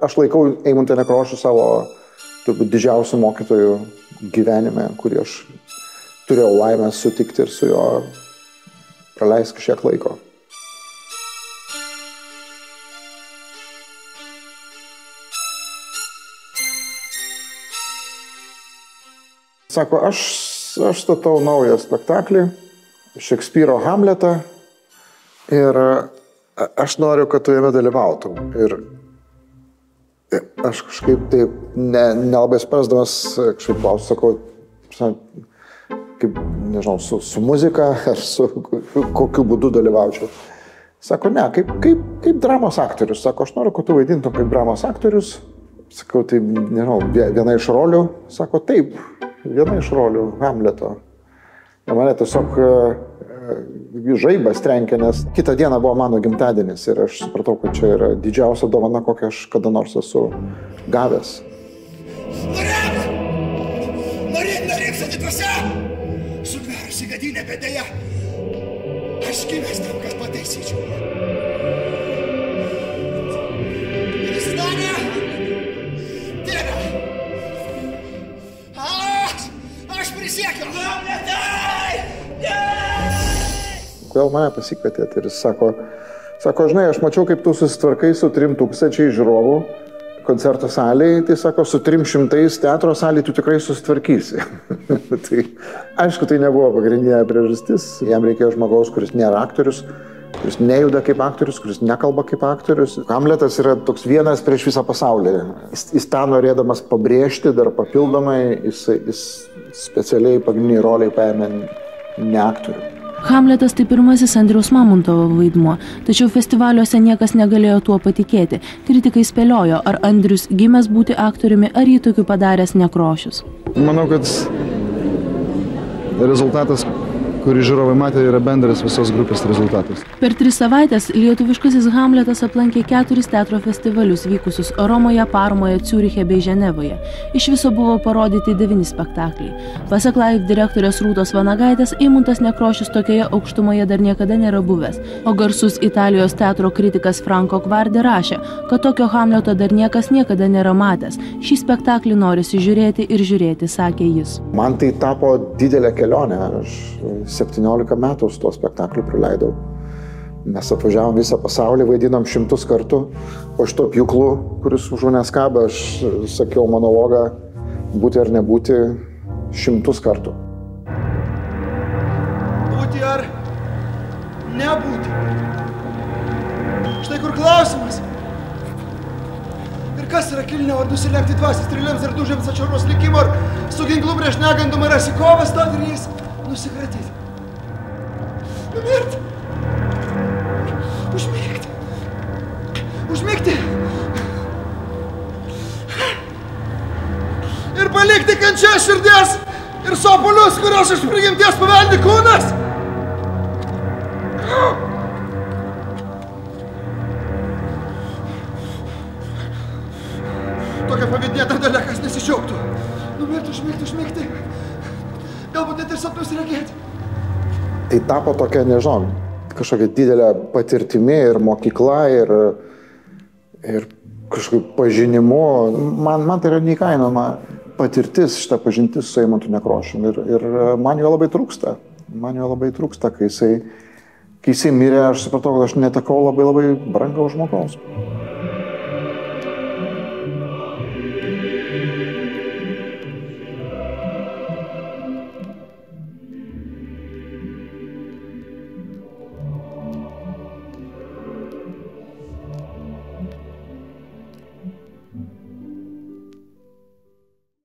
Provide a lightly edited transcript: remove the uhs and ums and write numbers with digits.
Aš laikau Eimuntą Nekrošių savo turbūt didžiausių mokytojų gyvenime, kurį aš turėjau laimę sutikti ir su juo praleisti kažkiek laiko. Sako, aš statau naują spektaklį, Šekspyro Hamletą, ir aš noriu, kad tu jame dalyvautum. Ir aš kažkaip taip nelabai sprasdamas, kažkaip klausiu, sakau, kaip, nežinau, su muzika ar su kokiu būdu dalyvaučiau. Sako, ne, kaip dramos aktorius. Sako, aš noriu, kad tu vaidintum kaip dramos aktorius. Sakau, tai, nežinau, viena iš rolių. Sako, taip, viena iš rolių Hamleto. Ir mane tiesiog žaibas trenkė, nes kitą dieną buvo mano gimtadienis ir aš supratau, kad čia yra didžiausia dovana, kokią aš kada nors esu gavęs. Norėk savituose, suverusi gadinę bėdėje, aš gimęs tam, kad pataisyčiau. Kristanė, tėve, aš prisiekiu. Kodėl mane pasikvietėte? Ir jis sako, žinai, aš mačiau, kaip tu susitvarkai su 3000 žiūrovų koncerto salėje, tai sako, su 300 teatro salėje tu tikrai susitvarkysi. Tai, aišku, tai nebuvo pagrindinė priežastis. Jam reikėjo žmogaus, kuris nėra aktorius, kuris nejuda kaip aktorius, kuris nekalba kaip aktorius. Hamletas yra toks vienas prieš visą pasaulį. Jis tą norėdamas pabrėžti dar papildomai, jis specialiai pagrindiniai roliai paėmė ne aktorių. Hamletas tai pirmasis Andriaus Mamontovo vaidmuo, tačiau festivaliuose niekas negalėjo tuo patikėti. Kritikai spėliojo, ar Andrius gimęs būti aktoriumi, ar jį tokiu padaręs Nekrošius. Manau, kad rezultatas, kurį žiūrovai matė, yra bendras visos grupės rezultatas. Per 3 savaitės lietuviškasis Hamletas aplankė 4 teatro festivalius vykusius Romoje, Parmoje, Ciuriche bei Ženevoje. Iš viso buvo parodyti 9 spektakliai. Pasak Live direktorės Rūtos Vanagaitės, Eimuntas Nekrošius tokioje aukštumoje dar niekada nėra buvęs, o garsus Italijos teatro kritikas Franco Kvardi rašė, kad tokio Hamleto dar niekas niekada nėra matęs. Šį spektaklį norisi žiūrėti ir žiūrėti, sakė jis. Man tai tapo didelė kelionė. Aš 17 metų su tuo spektakliu praleidau. Mes apvažiavom visą pasaulį, vaidinom 100 kartų. O iš to pjūklų, kuris už manęs kaba, aš sakiau monologą būti ar nebūti 100 kartų. Būti ar nebūti? Štai kur klausimas. Ir kas yra kilnė, ar nusilenkti dvasios strėlėms ir dužėms atšiaros likimo, ar su ginklu prieš negandumą rasi kovą stot ir jais nusikratyti. Numirti. Užmigti. Užmigti. Ir palikti kančią širdies ir sopulius, kurios iš prigimties paveldi kūnas. Tokia pavydėta dalia, kas nesičiauktų. Numirti, užmigti. Galbūt net ir sapnus regėti. Tai tapo tokia, nežinau, kažkokia didelė patirtimi ir mokykla ir kažkaip pažinimu. Man tai yra neįkainojama patirtis, šita pažintis su Eimuntu Nekrošium. Ir man jo labai trūksta. Kai jisai mirė, aš supratau, kad aš netekau labai brangaus žmogaus.